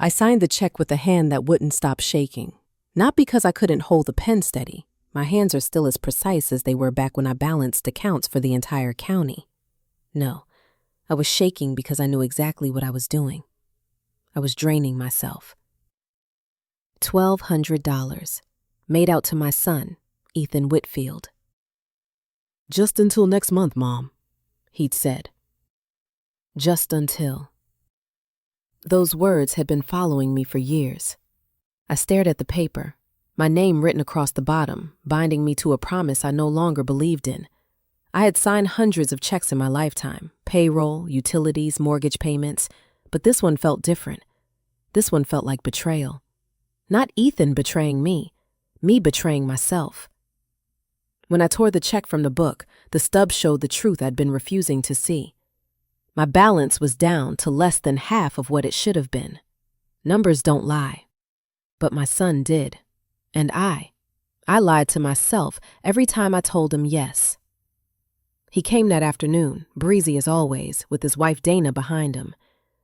I signed the check with a hand that wouldn't stop shaking. Not because I couldn't hold the pen steady. My hands are still as precise as they were back when I balanced accounts for the entire county. No, I was shaking because I knew exactly what I was doing. I was draining myself. $1,200, made out to my son, Ethan Whitfield. "Just until next month, Mom," he'd said. Just until. Those words had been following me for years. I stared at the paper, my name written across the bottom, binding me to a promise I no longer believed in. I had signed hundreds of checks in my lifetime, payroll, utilities, mortgage payments, but this one felt different. This one felt like betrayal. Not Ethan betraying me betraying myself. When I tore the check from the book, the stub showed the truth I'd been refusing to see. My balance was down to less than half of what it should have been. Numbers don't lie. But my son did. And I lied to myself every time I told him yes. He came that afternoon, breezy as always, with his wife Dana behind him.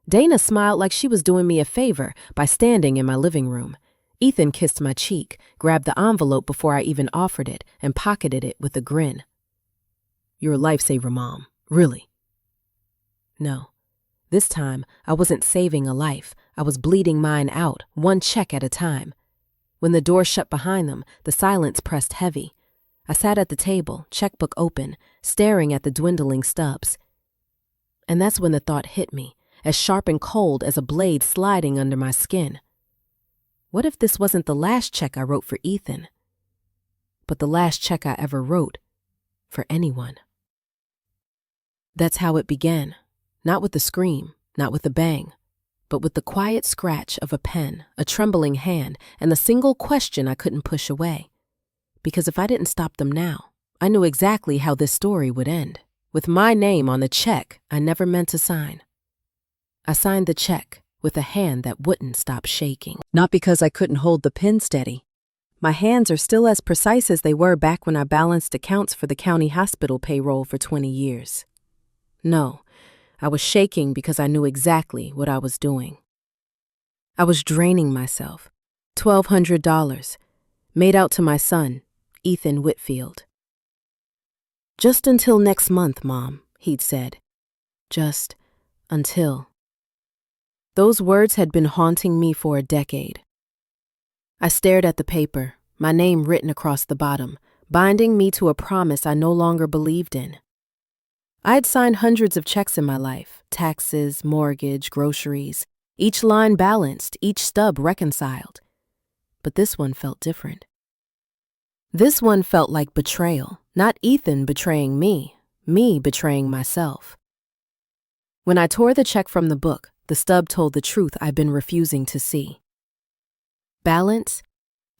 Dana smiled like she was doing me a favor by standing in my living room. Ethan kissed my cheek, grabbed the envelope before I even offered it, and pocketed it with a grin. "You're a lifesaver, Mom. Really." No. This time, I wasn't saving a life. I was bleeding mine out, one check at a time. When the door shut behind them, the silence pressed heavy. I sat at the table, checkbook open, staring at the dwindling stubs. And that's when the thought hit me, as sharp and cold as a blade sliding under my skin. What if this wasn't the last check I wrote for Ethan, but the last check I ever wrote for anyone? That's how it began. Not with a scream, not with a bang, but with the quiet scratch of a pen, a trembling hand, and the single question I couldn't push away. Because if I didn't stop them now, I knew exactly how this story would end, with my name on the check I never meant to sign. I signed the check with a hand that wouldn't stop shaking. Not because I couldn't hold the pen steady. My hands are still as precise as they were back when I balanced accounts for the county hospital payroll for 20 years. No. I was shaking because I knew exactly what I was doing. I was draining myself. $1,200, made out to my son, Ethan Whitfield. "Just until next month, Mom," he'd said. Just until. Those words had been haunting me for a decade. I stared at the paper, my name written across the bottom, binding me to a promise I no longer believed in. I had signed hundreds of checks in my life, taxes, mortgage, groceries, each line balanced, each stub reconciled. But this one felt different. This one felt like betrayal, not Ethan betraying me betraying myself. When I tore the check from the book, the stub told the truth I'd been refusing to see. Balance,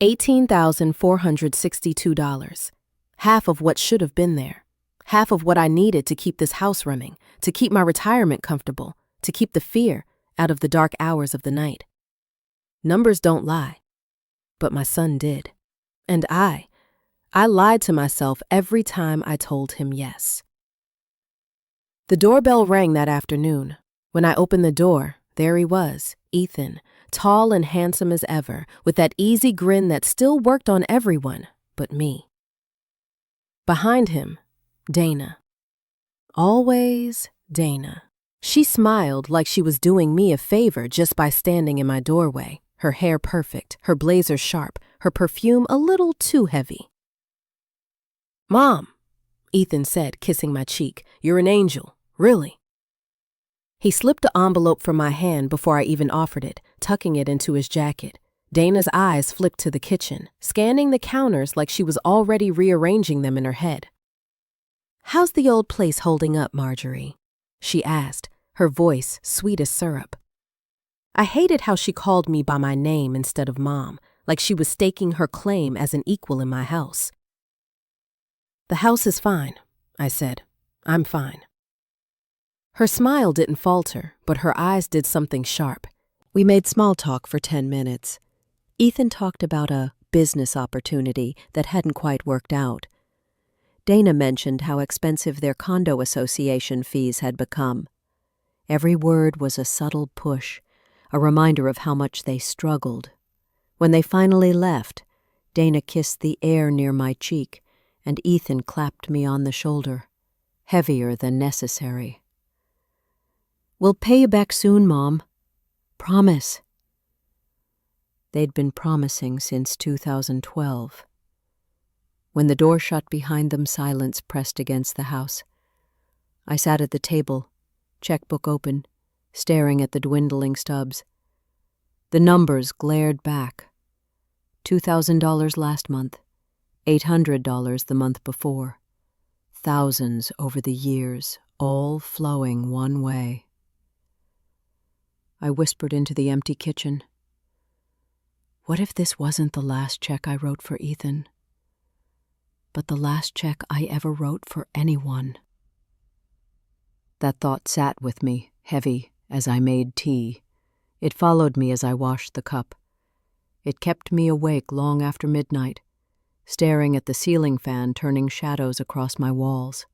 $18,462, half of what should have been there. Half of what I needed to keep this house running, to keep my retirement comfortable, to keep the fear out of the dark hours of the night. Numbers don't lie, but my son did. And I lied to myself every time I told him yes. The doorbell rang that afternoon. When I opened the door, there he was, Ethan, tall and handsome as ever, with that easy grin that still worked on everyone but me. Behind him, Dana. Always Dana. She smiled like she was doing me a favor just by standing in my doorway, her hair perfect, her blazer sharp, her perfume a little too heavy. "Mom," Ethan said, kissing my cheek, "you're an angel, really." He slipped the envelope from my hand before I even offered it, tucking it into his jacket. Dana's eyes flicked to the kitchen, scanning the counters like she was already rearranging them in her head. "How's the old place holding up, Marjorie?" she asked, her voice sweet as syrup. I hated how she called me by my name instead of Mom, like she was staking her claim as an equal in my house. "The house is fine," I said. "I'm fine." Her smile didn't falter, but her eyes did something sharp. We made small talk for 10 minutes. Ethan talked about a business opportunity that hadn't quite worked out. Dana mentioned how expensive their condo association fees had become. Every word was a subtle push, a reminder of how much they struggled. When they finally left, Dana kissed the air near my cheek, and Ethan clapped me on the shoulder, heavier than necessary. "We'll pay you back soon, Mom. Promise." They'd been promising since 2012. When the door shut behind them, silence pressed against the house. I sat at the table, checkbook open, staring at the dwindling stubs. The numbers glared back. $2,000 last month, $800 the month before. Thousands over the years, all flowing one way. I whispered into the empty kitchen. What if this wasn't the last check I wrote for Ethan, but the last check I ever wrote for anyone? That thought sat with me, heavy, as I made tea. It followed me as I washed the cup. It kept me awake long after midnight, staring at the ceiling fan turning shadows across my walls.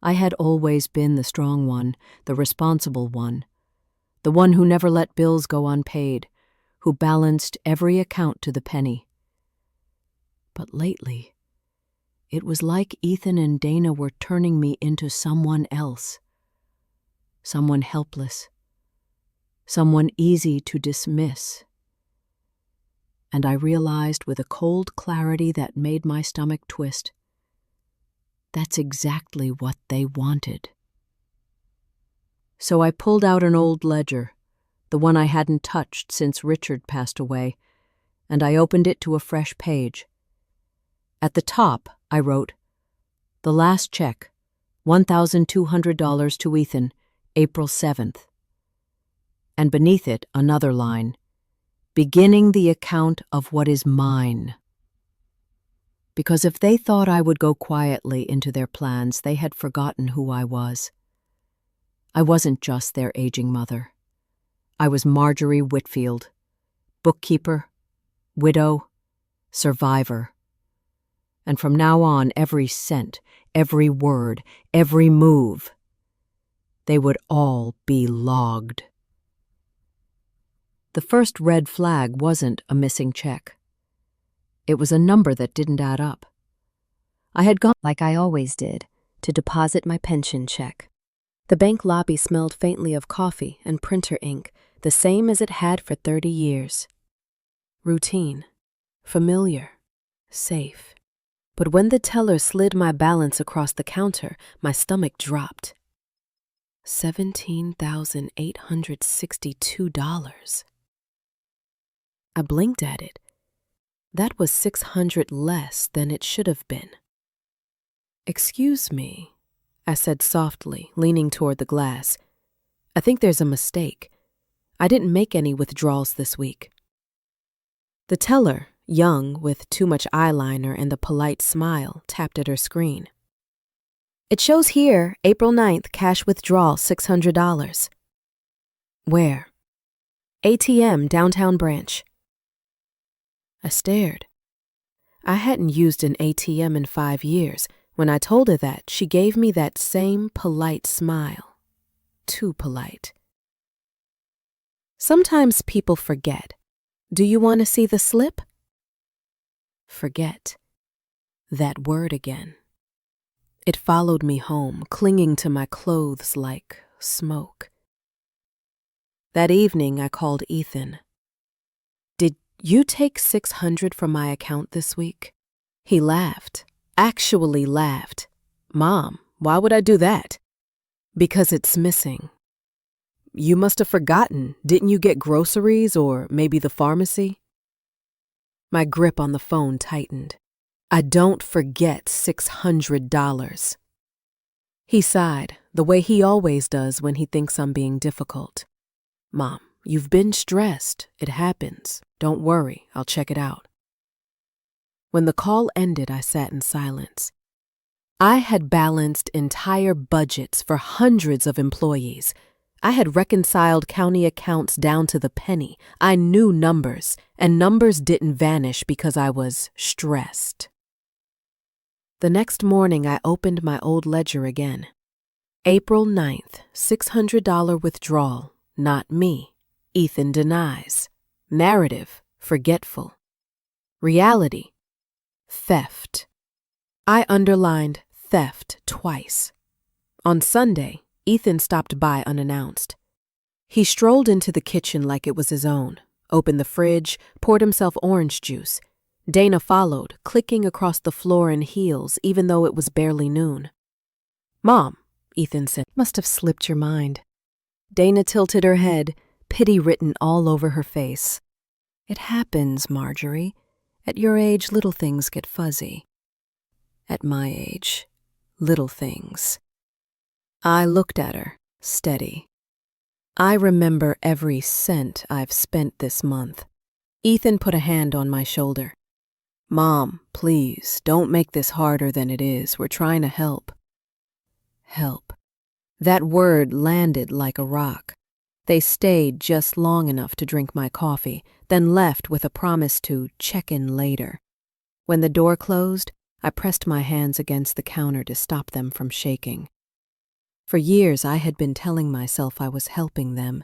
I had always been the strong one, the responsible one, the one who never let bills go unpaid, who balanced every account to the penny. But lately, it was like Ethan and Dana were turning me into someone else. Someone helpless. Someone easy to dismiss. And I realized with a cold clarity that made my stomach twist, that's exactly what they wanted. So I pulled out an old ledger, the one I hadn't touched since Richard passed away, and I opened it to a fresh page. At the top, I wrote, "The last check, $1,200 to Ethan, April 7th. And beneath it, another line, "Beginning the account of what is mine." Because if they thought I would go quietly into their plans, they had forgotten who I was. I wasn't just their aging mother. I was Marjorie Whitfield, bookkeeper, widow, survivor. And from now on, every cent, every word, every move, they would all be logged. The first red flag wasn't a missing check. It was a number that didn't add up. I had gone, like I always did, to deposit my pension check. The bank lobby smelled faintly of coffee and printer ink, the same as it had for 30 years. Routine, familiar, safe. But when the teller slid my balance across the counter, my stomach dropped. $17,862. I blinked at it. That was $600 less than it should have been. "Excuse me," I said softly, leaning toward the glass. "I think there's a mistake. I didn't make any withdrawals this week." The teller, young, with too much eyeliner and the polite smile, tapped at her screen. "It shows here, April 9th, cash withdrawal, $600. "Where?" "ATM, downtown branch." I stared. I hadn't used an ATM in 5 years. When I told her that, she gave me that same polite smile. Too polite. Sometimes people forget. Do you want to see the slip? Forget. That word again. It followed me home, clinging to my clothes like smoke. That evening, I called Ethan. "Did you take $600 from my account this week?" He laughed, actually laughed. "Mom, why would I do that?" "Because it's missing." "You must have forgotten. Didn't you get groceries or maybe the pharmacy?" My grip on the phone tightened. I don't forget $600. He sighed, the way he always does when he thinks I'm being difficult. "Mom, you've been stressed. It happens. Don't worry, I'll check it out." When the call ended, I sat in silence. I had balanced entire budgets for hundreds of employees. I had reconciled county accounts down to the penny. I knew numbers, and numbers didn't vanish because I was stressed. The next morning, I opened my old ledger again. April 9th, $600 withdrawal, not me, Ethan denies. Narrative, forgetful. Reality, theft. I underlined theft twice. On Sunday, Ethan stopped by unannounced. He strolled into the kitchen like it was his own, opened the fridge, poured himself orange juice. Dana followed, clicking across the floor in heels, even though it was barely noon. "Mom," Ethan said, "must have slipped your mind." Dana tilted her head, pity written all over her face. "It happens, Marjorie. At your age, little things get fuzzy. At my age, little things." I looked at her, steady. "I remember every cent I've spent this month." Ethan put a hand on my shoulder. "Mom, please, don't make this harder than it is. We're trying to help." Help. That word landed like a rock. They stayed just long enough to drink my coffee, then left with a promise to check in later. When the door closed, I pressed my hands against the counter to stop them from shaking. For years, I had been telling myself I was helping them.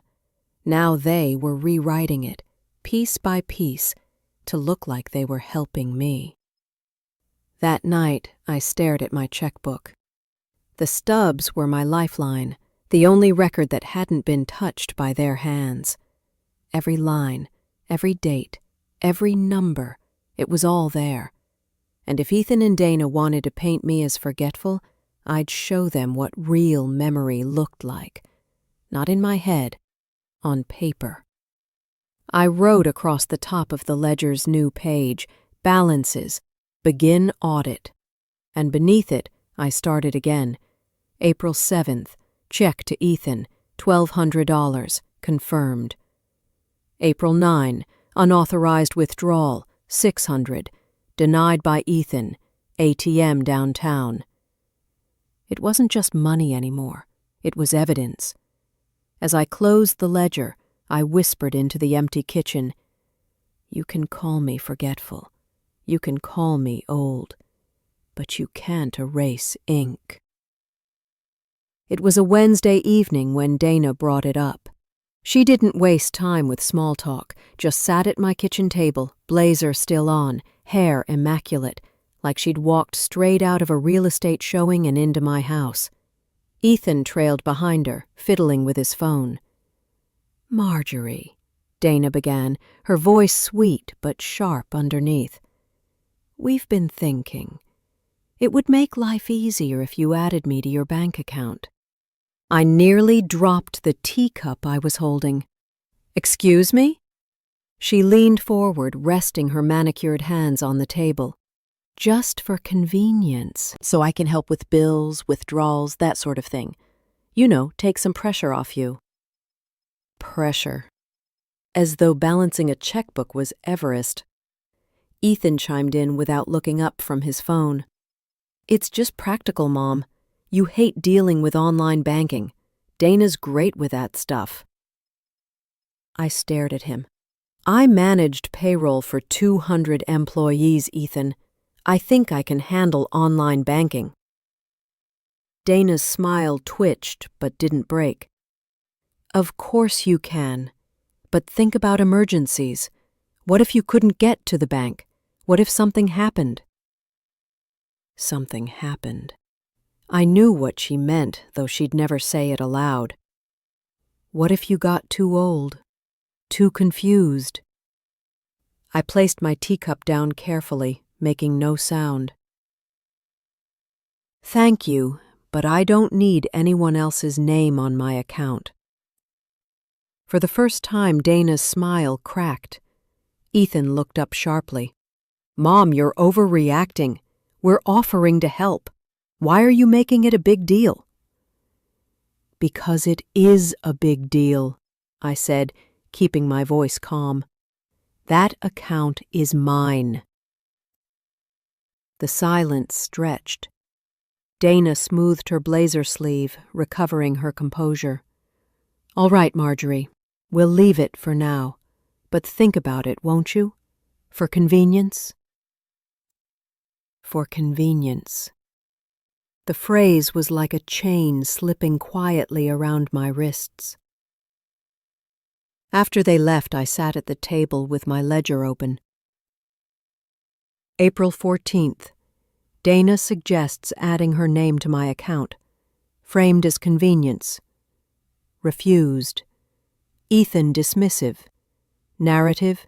Now they were rewriting it, piece by piece, to look like they were helping me. That night, I stared at my checkbook. The stubs were my lifeline, the only record that hadn't been touched by their hands. Every line, every date, every number, it was all there. And if Ethan and Dana wanted to paint me as forgetful, I'd show them what real memory looked like. Not in my head, on paper. I wrote across the top of the ledger's new page, balances, begin audit. And beneath it, I started again. April 7th, check to Ethan, $1,200, confirmed. April 9, unauthorized withdrawal, $600, denied by Ethan, ATM downtown. It wasn't just money anymore. It was evidence. As I closed the ledger, I whispered into the empty kitchen, "You can call me forgetful. You can call me old. But you can't erase ink." It was a Wednesday evening when Dana brought it up. She didn't waste time with small talk, just sat at my kitchen table, blazer still on, hair immaculate, like she'd walked straight out of a real estate showing and into my house. Ethan trailed behind her, fiddling with his phone. "Marjorie," Dana began, her voice sweet but sharp underneath. "We've been thinking. It would make life easier if you added me to your bank account." I nearly dropped the teacup I was holding. "Excuse me?" She leaned forward, resting her manicured hands on the table. "Just for convenience, so I can help with bills, withdrawals, that sort of thing. You know, take some pressure off you." Pressure. As though balancing a checkbook was Everest. Ethan chimed in without looking up from his phone. "It's just practical, Mom. You hate dealing with online banking. Dana's great with that stuff." I stared at him. "I managed payroll for 200 employees, Ethan. I think I can handle online banking." Dana's smile twitched but didn't break. "Of course you can. But think about emergencies. What if you couldn't get to the bank? What if something happened?" Something happened. I knew what she meant, though she'd never say it aloud. What if you got too old? Too confused? I placed my teacup down carefully, making no sound. "Thank you, but I don't need anyone else's name on my account." For the first time, Dana's smile cracked. Ethan looked up sharply. "Mom, you're overreacting. We're offering to help. Why are you making it a big deal?" "Because it is a big deal," I said, keeping my voice calm. "That account is mine." The silence stretched. Dana smoothed her blazer sleeve, recovering her composure. "All right, Marjorie, we'll leave it for now. But think about it, won't you? For convenience?" For convenience. The phrase was like a chain slipping quietly around my wrists. After they left, I sat at the table with my ledger open. April 14th. Dana suggests adding her name to my account. Framed as convenience. Refused. Ethan dismissive. Narrative,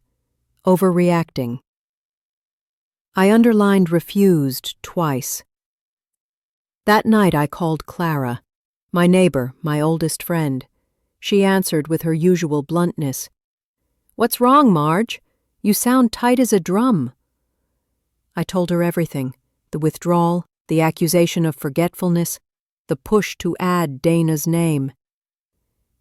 overreacting. I underlined refused twice. That night I called Clara, my neighbor, my oldest friend. She answered with her usual bluntness. "What's wrong, Marge? You sound tight as a drum." I told her everything, the withdrawal, the accusation of forgetfulness, the push to add Dana's name.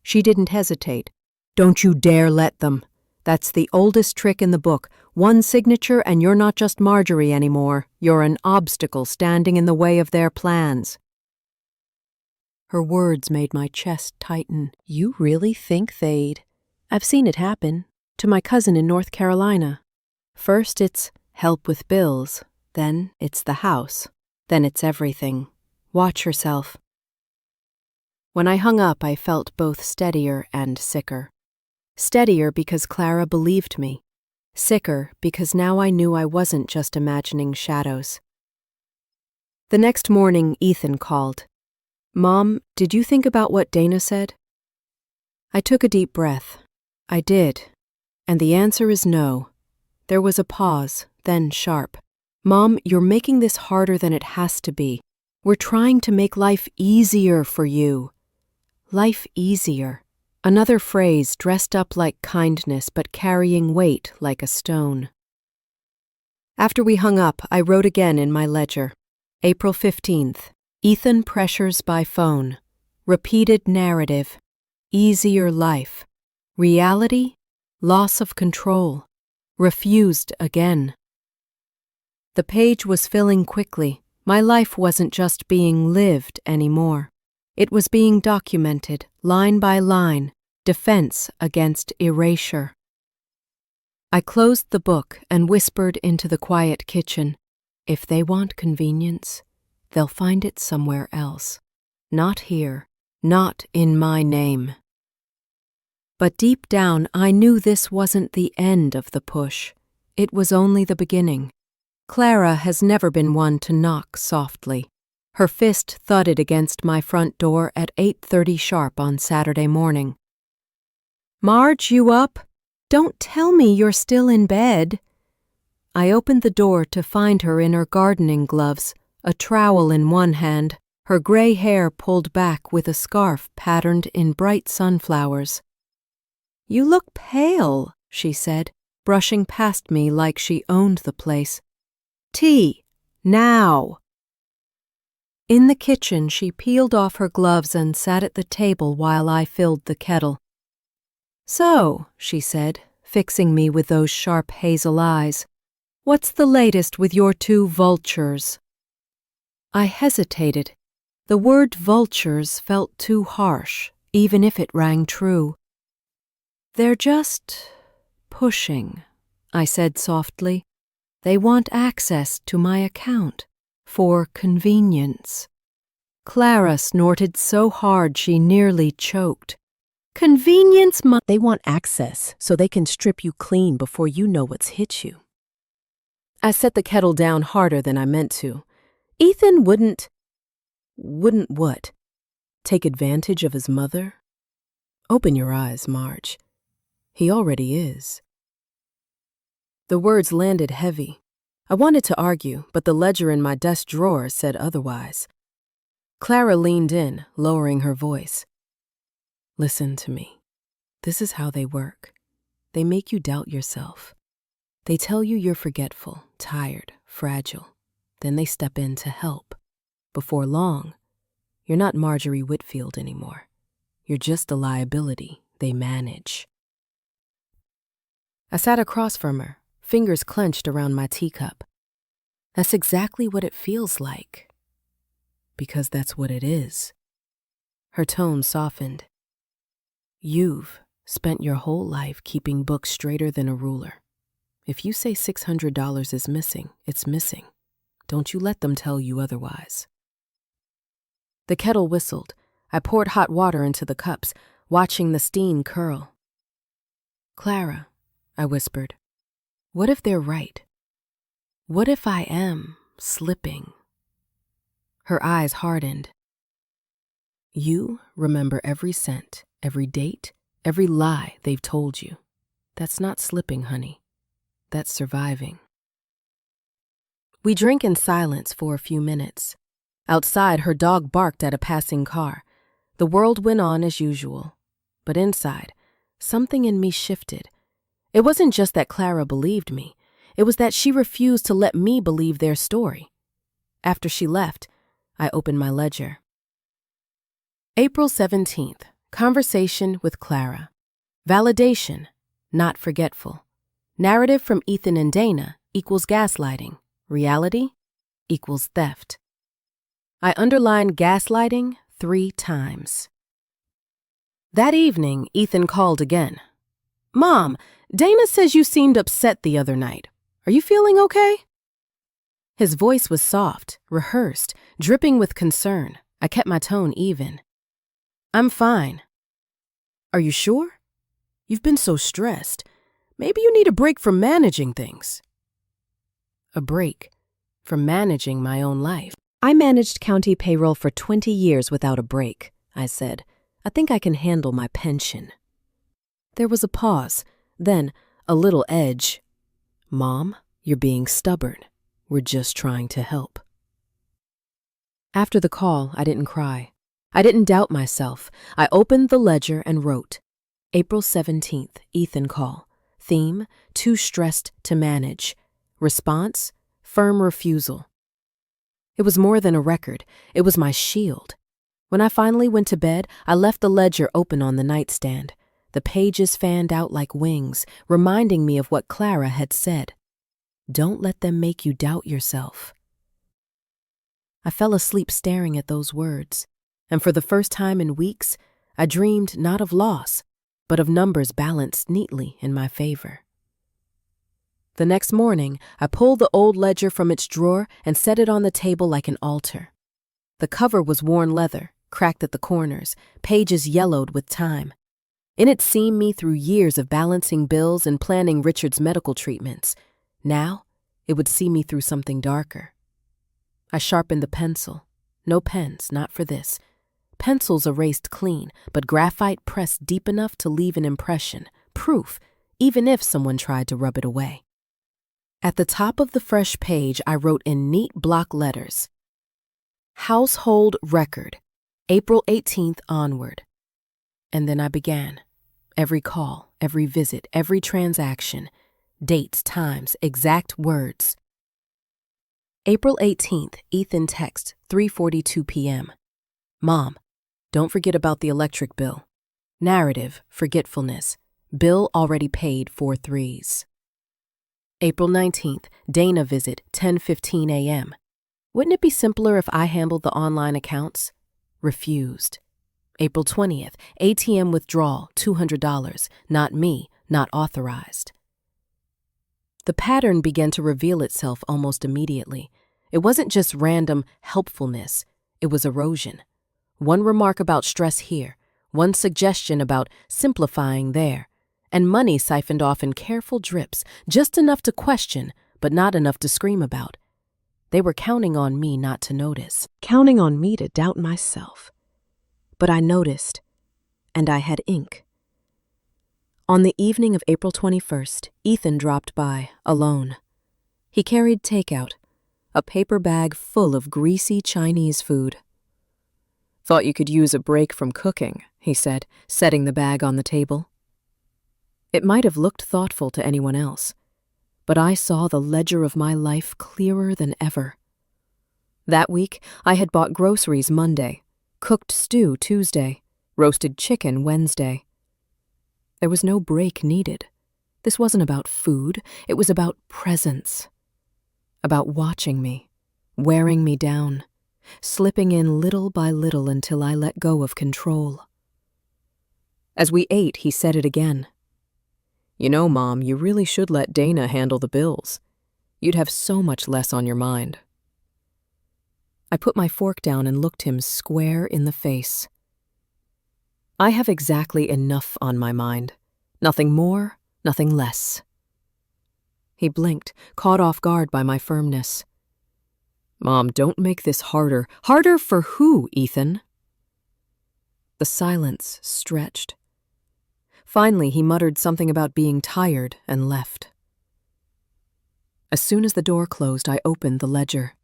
She didn't hesitate. "Don't you dare let them. That's the oldest trick in the book. One signature and you're not just Marjorie anymore. You're an obstacle standing in the way of their plans." Her words made my chest tighten. You really think they'd... I've seen it happen. To my cousin in North Carolina. First it's help with bills. Then it's the house. Then it's everything. Watch yourself. When I hung up, I felt both steadier and sicker. Steadier because Clara believed me. Sicker because now I knew I wasn't just imagining shadows. The next morning, Ethan called. "Mom, did you think about what Dana said?" I took a deep breath. I did. And the answer is no. There was a pause, then sharp. "Mom, you're making this harder than it has to be. We're trying to make life easier for you." Life easier. Another phrase dressed up like kindness but carrying weight like a stone. After we hung up, I wrote again in my ledger. April 15th. Ethan pressures by phone. Repeated narrative. Easier life. Reality? Loss of control. Refused again. The page was filling quickly. My life wasn't just being lived anymore. It was being documented, line by line, defense against erasure. I closed the book and whispered into the quiet kitchen. If they want convenience, they'll find it somewhere else. Not here, not in my name. But deep down, I knew this wasn't the end of the push. It was only the beginning. Clara has never been one to knock softly. Her fist thudded against my front door at 8:30 sharp on Saturday morning. "Marge, you up? Don't tell me you're still in bed." I opened the door to find her in her gardening gloves, a trowel in one hand, her gray hair pulled back with a scarf patterned in bright sunflowers. "You look pale," she said, brushing past me like she owned the place. "Tea, now." In the kitchen, she peeled off her gloves and sat at the table while I filled the kettle. "So," she said, fixing me with those sharp hazel eyes, "what's the latest with your two vultures?" I hesitated. The word vultures felt too harsh, even if it rang true. "They're just pushing," I said softly. "They want access to my account. For convenience." Clara snorted so hard she nearly choked. "Convenience, They want access so they can strip you clean before you know what's hit you." I set the kettle down harder than I meant to. Ethan wouldn't what? Take advantage of his mother? Open your eyes, Marge. He already is. The words landed heavy. I wanted to argue, but the ledger in my desk drawer said otherwise. Clara leaned in, lowering her voice. "Listen to me. This is how they work. They make you doubt yourself. They tell you you're forgetful, tired, fragile. Then they step in to help. Before long, you're not Marjorie Whitfield anymore. You're just a liability they manage." I sat across from her, fingers clenched around my teacup. That's exactly what it feels like. Because that's what it is. Her tone softened. You've spent your whole life keeping books straighter than a ruler. If you say $600 is missing, it's missing. Don't you let them tell you otherwise. The kettle whistled. I poured hot water into the cups, watching the steam curl. Clara, I whispered, what if they're right? What if I am slipping? Her eyes hardened. You remember every cent, every date, every lie they've told you. That's not slipping, honey. That's surviving. We drank in silence for a few minutes. Outside, her dog barked at a passing car. The world went on as usual. But inside, something in me shifted. It wasn't just that Clara believed me. It was that she refused to let me believe their story. After she left, I opened my ledger. April 17th, conversation with Clara. Validation, not forgetful. Narrative from Ethan and Dana equals gaslighting. Reality equals theft. I underlined gaslighting 3 times. That evening, Ethan called again. Mom, Dana says you seemed upset the other night. Are you feeling okay? His voice was soft, rehearsed, dripping with concern. I kept my tone even. I'm fine. Are you sure? You've been so stressed. Maybe you need a break from managing things. A break from managing my own life. I managed county payroll for 20 years without a break, I said. I think I can handle my pension. There was a pause, then a little edge. Mom, you're being stubborn. We're just trying to help. After the call, I didn't cry. I didn't doubt myself. I opened the ledger and wrote, April 17th, Ethan call. Theme, too stressed to manage. Response, firm refusal. It was more than a record. It was my shield. When I finally went to bed, I left the ledger open on the nightstand. The pages fanned out like wings, reminding me of what Clara had said. Don't let them make you doubt yourself. I fell asleep staring at those words, and for the first time in weeks, I dreamed not of loss, but of numbers balanced neatly in my favor. The next morning, I pulled the old ledger from its drawer and set it on the table like an altar. The cover was worn leather, cracked at the corners, pages yellowed with time. In it seen me through years of balancing bills and planning Richard's medical treatments. Now, it would see me through something darker. I sharpened the pencil. No pens, not for this. Pencils erased clean, but graphite pressed deep enough to leave an impression, proof, even if someone tried to rub it away. At the top of the fresh page, I wrote in neat block letters, Household record, April 18th onward. And then I began. Every call, every visit, every transaction, dates, times, exact words. April 18th, Ethan text, 3:42 p.m. Mom, don't forget about the electric bill. Narrative, forgetfulness. Bill already paid 4 3s. April 19th, Dana visit, 10:15 a.m. Wouldn't it be simpler if I handled the online accounts? Refused. April 20th, ATM withdrawal, $200. Not me, not authorized. The pattern began to reveal itself almost immediately. It wasn't just random helpfulness, it was erosion. One remark about stress here, one suggestion about simplifying there, and money siphoned off in careful drips, just enough to question, but not enough to scream about. They were counting on me not to notice, counting on me to doubt myself. But I noticed, and I had ink. On the evening of April 21st, Ethan dropped by, alone. He carried takeout, a paper bag full of greasy Chinese food. Thought you could use a break from cooking, he said, setting the bag on the table. It might have looked thoughtful to anyone else, but I saw the ledger of my life clearer than ever. That week, I had bought groceries Monday, cooked stew Tuesday, roasted chicken Wednesday. There was no break needed. This wasn't about food, it was about presence. About watching me, wearing me down, slipping in little by little until I let go of control. As we ate, he said it again. You know, Mom, you really should let Dana handle the bills. You'd have so much less on your mind. I put my fork down and looked him square in the face. I have exactly enough on my mind. Nothing more, nothing less. He blinked, caught off guard by my firmness. Mom, don't make this harder. Harder for who, Ethan? The silence stretched. Finally, he muttered something about being tired and left. As soon as the door closed, I opened the ledger.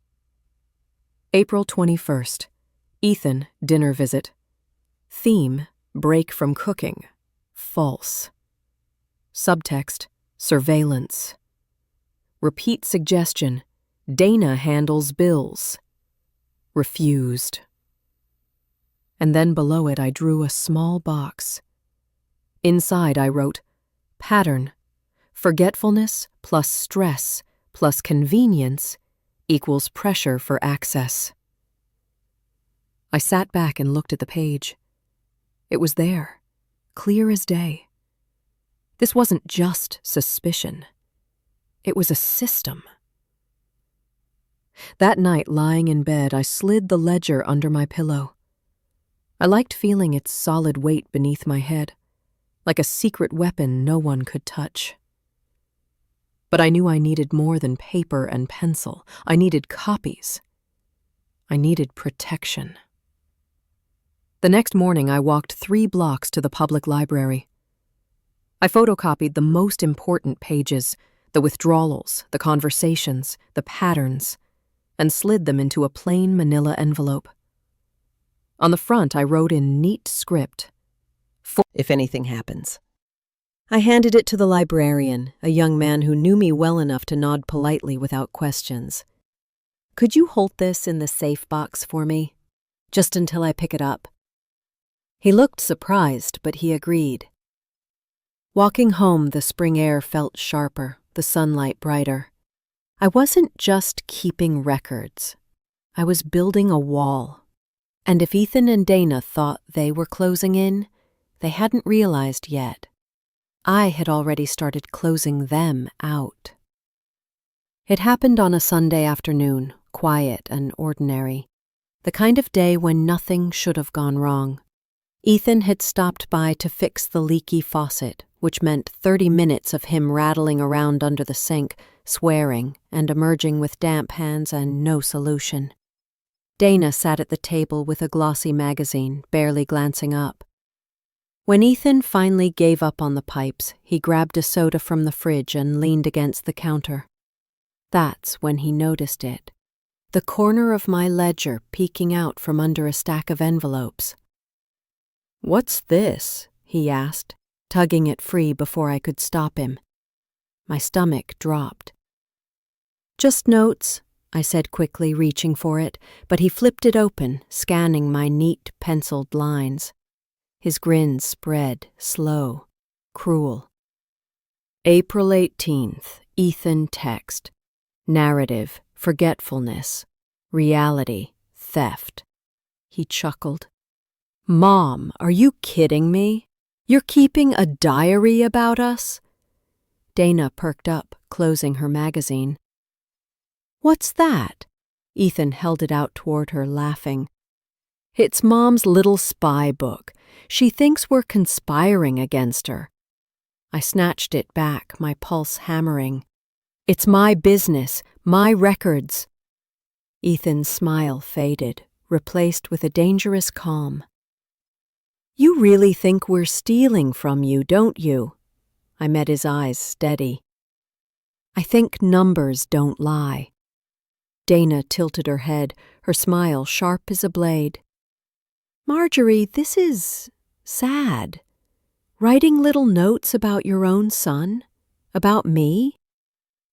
April 21st. Ethan, dinner visit. Theme, break from cooking. False. Subtext, surveillance. Repeat suggestion, Dana handles bills. Refused. And then below it I drew a small box. Inside I wrote, pattern, forgetfulness plus stress plus convenience equals pressure for access. I sat back and looked at the page. It was there, clear as day. This wasn't just suspicion. It was a system. That night, lying in bed, I slid the ledger under my pillow. I liked feeling its solid weight beneath my head, like a secret weapon no one could touch. But I knew I needed more than paper and pencil. I needed copies. I needed protection. The next morning, I walked 3 blocks to the public library. I photocopied the most important pages, the withdrawals, the conversations, the patterns, and slid them into a plain manila envelope. On the front, I wrote in neat script, if anything happens. I handed it to the librarian, a young man who knew me well enough to nod politely without questions. Could you hold this in the safe box for me, just until I pick it up? He looked surprised, but he agreed. Walking home, the spring air felt sharper, the sunlight brighter. I wasn't just keeping records. I was building a wall. And if Ethan and Dana thought they were closing in, they hadn't realized yet. I had already started closing them out. It happened on a Sunday afternoon, quiet and ordinary, the kind of day when nothing should have gone wrong. Ethan had stopped by to fix the leaky faucet, which meant 30 minutes of him rattling around under the sink, swearing and emerging with damp hands and no solution. Dana sat at the table with a glossy magazine, barely glancing up. When Ethan finally gave up on the pipes, he grabbed a soda from the fridge and leaned against the counter. That's when he noticed it, the corner of my ledger peeking out from under a stack of envelopes. "What's this?" he asked, tugging it free before I could stop him. My stomach dropped. "Just notes," I said quickly, reaching for it, but he flipped it open, scanning my neat, penciled lines. His grin spread, slow, cruel. April 18th, Ethan text. Narrative, forgetfulness. Reality, theft. He chuckled. "Mom, are you kidding me? You're keeping a diary about us?" Dana perked up, closing her magazine. "What's that?" Ethan held it out toward her, laughing. "It's Mom's little spy book. She thinks we're conspiring against her." I snatched it back, my pulse hammering. "It's my business, my records." Ethan's smile faded, replaced with a dangerous calm. "You really think we're stealing from you, don't you?" I met his eyes steady. "I think numbers don't lie." Dana tilted her head, her smile sharp as a blade. "Marjorie, this is sad. Writing little notes about your own son, about me.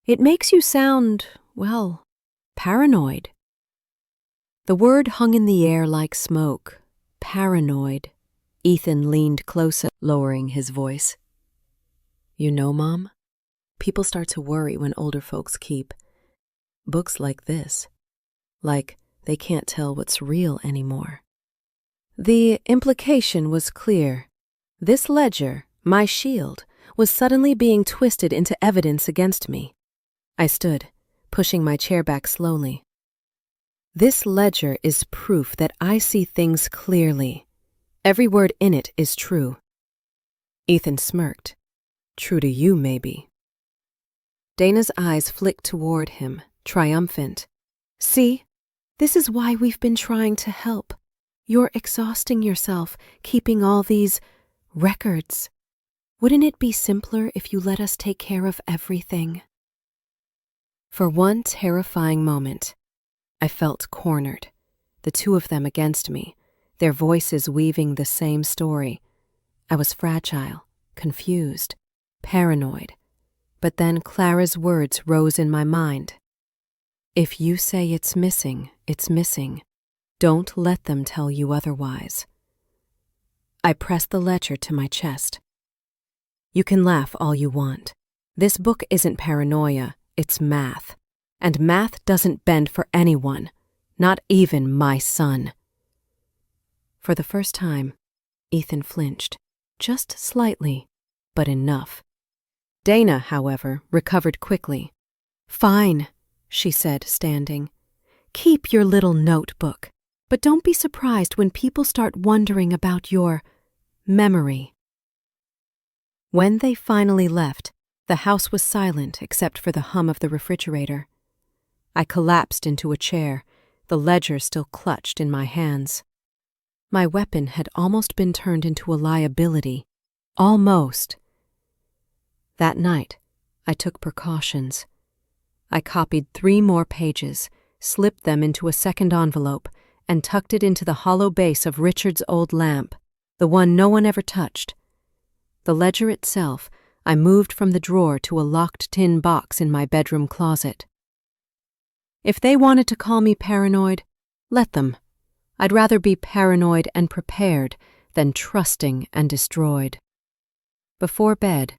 It makes you sound, well, paranoid." The word hung in the air like smoke. Paranoid. Ethan leaned closer, lowering his voice. "You know, Mom, people start to worry when older folks keep books like this. Like they can't tell what's real anymore." The implication was clear. This ledger, my shield, was suddenly being twisted into evidence against me. I stood, pushing my chair back slowly. This ledger is proof that I see things clearly. Every word in it is true. Ethan smirked. True to you, maybe. Dana's eyes flicked toward him, triumphant. See, this is why we've been trying to help. You're exhausting yourself, keeping all these records. Wouldn't it be simpler if you let us take care of everything? For one terrifying moment, I felt cornered, the two of them against me, their voices weaving the same story. I was fragile, confused, paranoid. But then Clara's words rose in my mind. If you say it's missing, it's missing. Don't let them tell you otherwise. I pressed the ledger to my chest. You can laugh all you want. This book isn't paranoia, it's math. And math doesn't bend for anyone, not even my son. For the first time, Ethan flinched, just slightly, but enough. Dana, however, recovered quickly. Fine, she said, standing. Keep your little notebook, but don't be surprised when people start wondering about your memory. When they finally left, the house was silent except for the hum of the refrigerator. I collapsed into a chair, the ledger still clutched in my hands. My weapon had almost been turned into a liability. Almost. That night, I took precautions. I copied 3 more pages, slipped them into a second envelope, and tucked it into the hollow base of Richard's old lamp, the one no one ever touched. The ledger itself I moved from the drawer to a locked tin box in my bedroom closet. If they wanted to call me paranoid, let them. I'd rather be paranoid and prepared than trusting and destroyed. Before bed,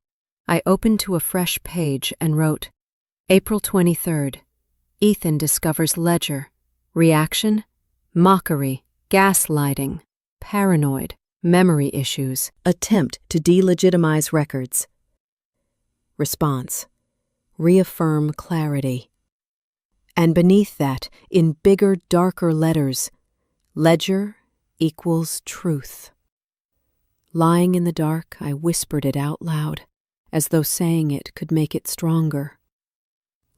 I opened to a fresh page and wrote, April 23rd, Ethan discovers ledger. Reaction? Mockery, gaslighting, paranoid, memory issues, attempt to delegitimize records. Response: reaffirm clarity. And beneath that, in bigger, darker letters, ledger equals truth. Lying in the dark, I whispered it out loud, as though saying it could make it stronger.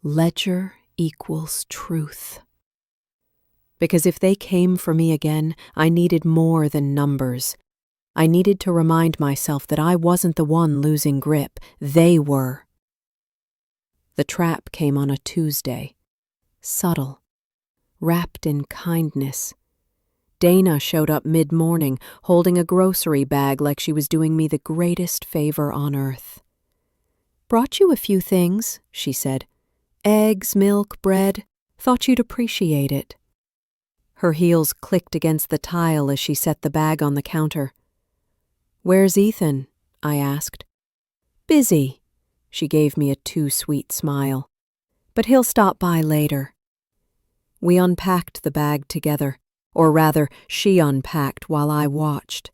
Ledger equals truth. Because if they came for me again, I needed more than numbers. I needed to remind myself that I wasn't the one losing grip. They were. The trap came on a Tuesday. Subtle. Wrapped in kindness. Dana showed up mid-morning, holding a grocery bag like she was doing me the greatest favor on earth. Brought you a few things, she said. Eggs, milk, bread. Thought you'd appreciate it. Her heels clicked against the tile as she set the bag on the counter. Where's Ethan? I asked. Busy. She gave me a too sweet smile. But he'll stop by later. We unpacked the bag together, or rather, she unpacked while I watched.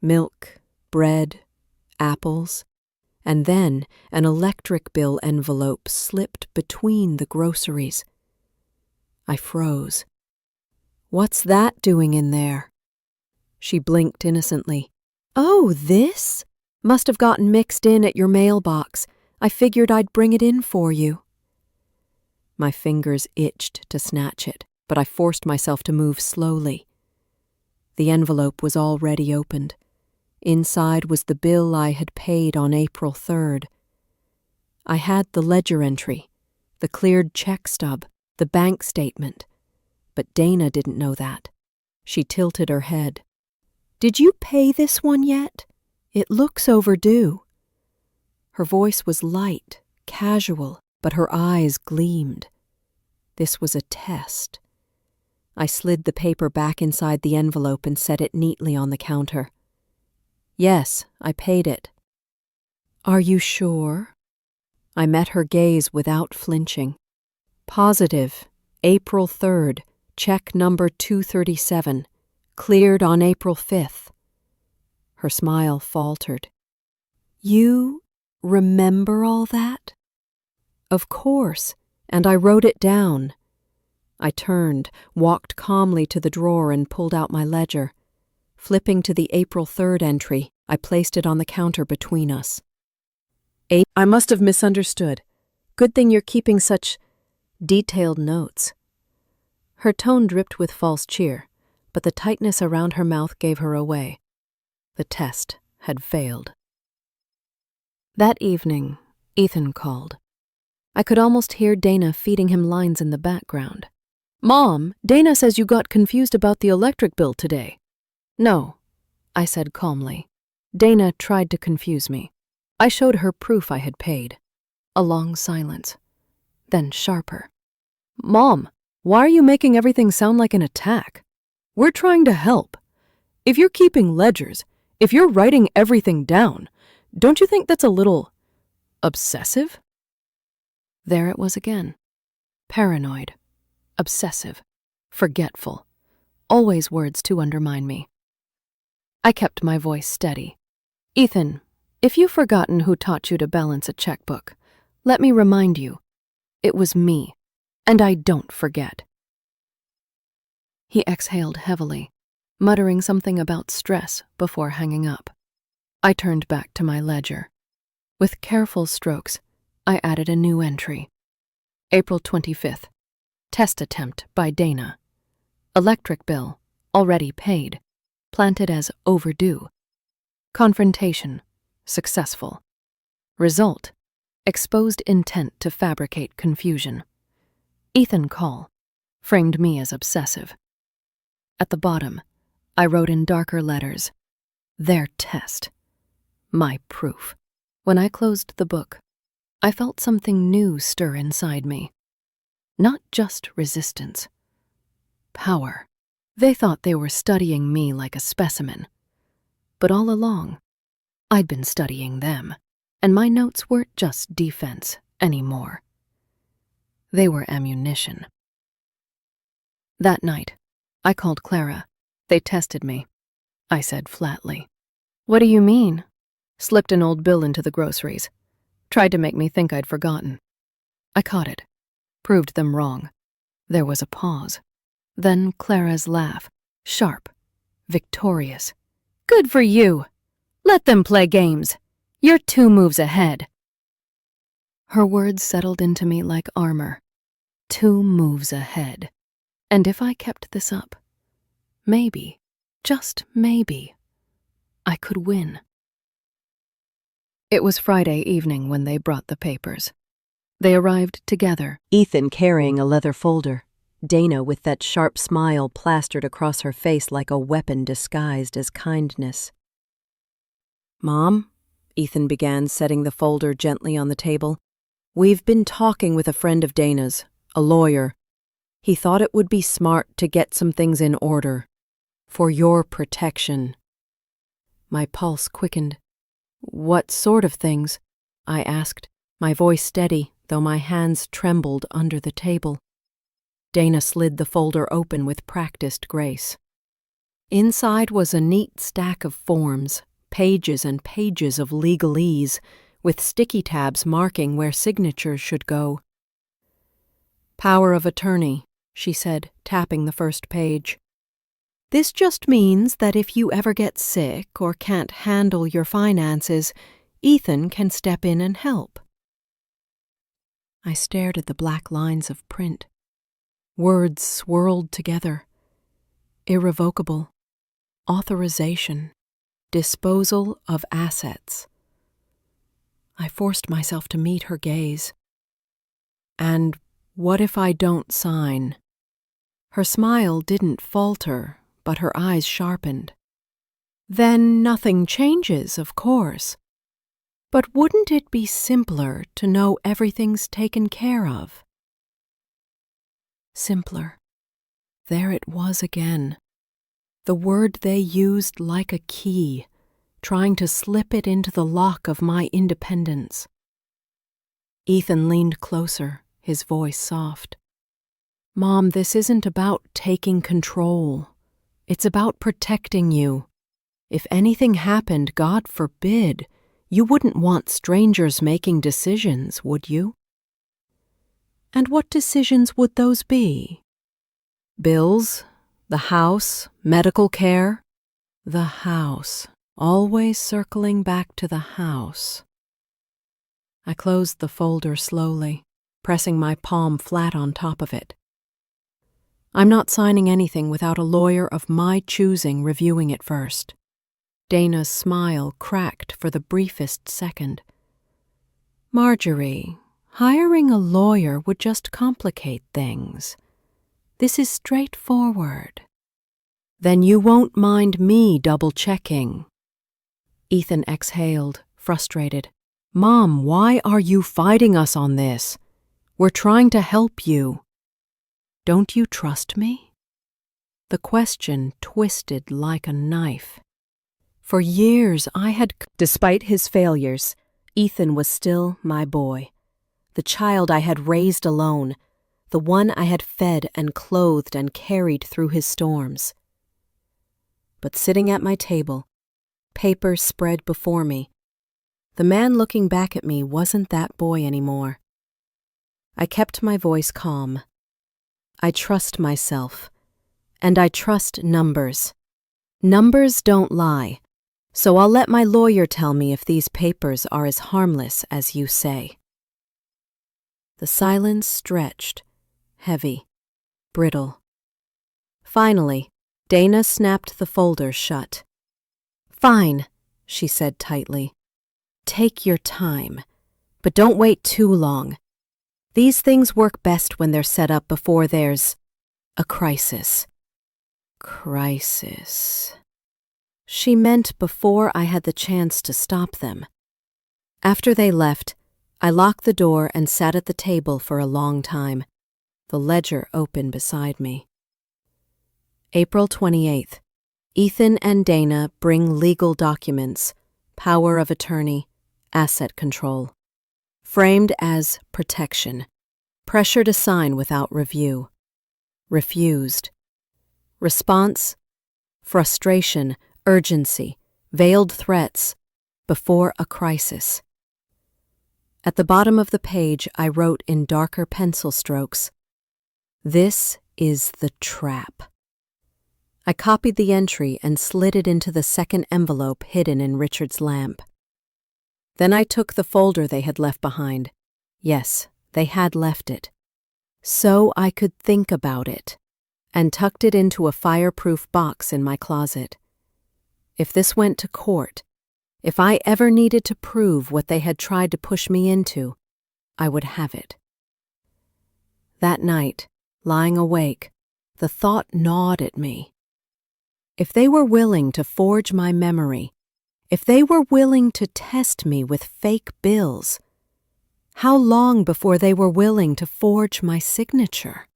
Milk, bread, apples, and then an electric bill envelope slipped between the groceries. I froze. What's that doing in there? She blinked innocently. Oh, this? Must have gotten mixed in at your mailbox. I figured I'd bring it in for you. My fingers itched to snatch it, but I forced myself to move slowly. The envelope was already opened. Inside was the bill I had paid on April 3rd. I had the ledger entry, the cleared check stub, the bank statement. But Dana didn't know that. She tilted her head. Did you pay this one yet? It looks overdue. Her voice was light, casual, but her eyes gleamed. This was a test. I slid the paper back inside the envelope and set it neatly on the counter. Yes, I paid it. Are you sure? I met her gaze without flinching. Positive. April 3rd. Check number 237. Cleared on April 5th. Her smile faltered. You remember all that? Of course, and I wrote it down. I turned, walked calmly to the drawer and pulled out my ledger. Flipping to the April 3rd entry, I placed it on the counter between us. I must have misunderstood. Good thing you're keeping such detailed notes. Her tone dripped with false cheer, but the tightness around her mouth gave her away. The test had failed. That evening, Ethan called. I could almost hear Dana feeding him lines in the background. "Mom, Dana says you got confused about the electric bill today." "No," I said calmly. Dana tried to confuse me. I showed her proof I had paid. A long silence, then sharper. "Mom, why are you making everything sound like an attack? We're trying to help. If you're keeping ledgers, if you're writing everything down, don't you think that's a little obsessive?" There it was again. Paranoid, obsessive, forgetful. Always words to undermine me. I kept my voice steady. "Ethan, if you've forgotten who taught you to balance a checkbook, let me remind you, it was me, and I don't forget." He exhaled heavily, muttering something about stress before hanging up. I turned back to my ledger. With careful strokes, I added a new entry. April 25th. Test attempt by Dana. Electric bill, already paid, planted as overdue. Confrontation, successful. Result, exposed intent to fabricate confusion. Ethan call, framed me as obsessive. At the bottom, I wrote in darker letters, "Their test, my proof." When I closed the book, I felt something new stir inside me. Not just resistance. Power. They thought they were studying me like a specimen. But all along, I'd been studying them, and my notes weren't just defense anymore. They were ammunition. That night, I called Clara. "They tested me," I said flatly. "What do you mean?" "Slipped an old bill into the groceries. Tried to make me think I'd forgotten." I caught it. Proved them wrong. There was a pause. Then Clara's laugh, sharp, victorious. "Good for you. Let them play games. You're 2 moves ahead." Her words settled into me like armor. 2 moves ahead. And if I kept this up, maybe, just maybe, I could win. It was Friday evening when they brought the papers. They arrived together. Ethan carrying a leather folder, Dana with that sharp smile plastered across her face like a weapon disguised as kindness. "Mom," Ethan began, setting the folder gently on the table, "we've been talking with a friend of Dana's, a lawyer. He thought it would be smart to get some things in order. For your protection." My pulse quickened. "What sort of things?" I asked, my voice steady, though my hands trembled under the table. Dana slid the folder open with practiced grace. Inside was a neat stack of forms, pages and pages of legalese, with sticky tabs marking where signatures should go. "Power of attorney," she said, tapping the first page. "This just means that if you ever get sick or can't handle your finances, Ethan can step in and help." I stared at the black lines of print. Words swirled together. Irrevocable. Authorization. Disposal of assets. I forced myself to meet her gaze. "And what if I don't sign?" Her smile didn't falter, but her eyes sharpened. "Then nothing changes, of course. But wouldn't it be simpler to know everything's taken care of?" Simpler. There it was again. The word they used like a key, trying to slip it into the lock of my independence. Ethan leaned closer, his voice soft. "Mom, this isn't about taking control. It's about protecting you. If anything happened, God forbid, you wouldn't want strangers making decisions, would you?" "And what decisions would those be?" "Bills, the house, medical care." The house, always circling back to the house. I closed the folder slowly, pressing my palm flat on top of it. I'm not signing anything without a lawyer of my choosing reviewing it first. Dana's smile cracked for the briefest second. Marjorie, hiring a lawyer would just complicate things. This is straightforward. Then you won't mind me double-checking. Ethan exhaled, frustrated. Mom, why are you fighting us on this? We're trying to help you. Don't you trust me? The question twisted like a knife. For years I had... Despite his failures, Ethan was still my boy, the child I had raised alone, the one I had fed and clothed and carried through his storms. But sitting at my table, papers spread before me, the man looking back at me wasn't that boy anymore. I kept my voice calm. I trust myself, and I trust numbers. Numbers don't lie, so I'll let my lawyer tell me if these papers are as harmless as you say. The silence stretched, heavy, brittle. Finally, Dana snapped the folder shut. Fine, she said tightly. Take your time, but don't wait too long. These things work best when they're set up before there's a crisis. Crisis. She meant before I had the chance to stop them. After they left, I locked the door and sat at the table for a long time, the ledger open beside me. April 28th. Ethan and Dana bring legal documents, power of attorney, asset control. Framed as protection. Pressure to sign without review. Refused. Response: frustration, urgency, veiled threats, before a crisis. At the bottom of the page, I wrote in darker pencil strokes, "This is the trap." I copied the entry and slid it into the second envelope hidden in Richard's lamp. Then I took the folder they had left behind. Yes, they had left it. So I could think about it, and tucked it into a fireproof box in my closet. If this went to court, if I ever needed to prove what they had tried to push me into, I would have it. That night, lying awake, the thought gnawed at me. If they were willing to forge my memory, if they were willing to test me with fake bills, how long before they were willing to forge my signature?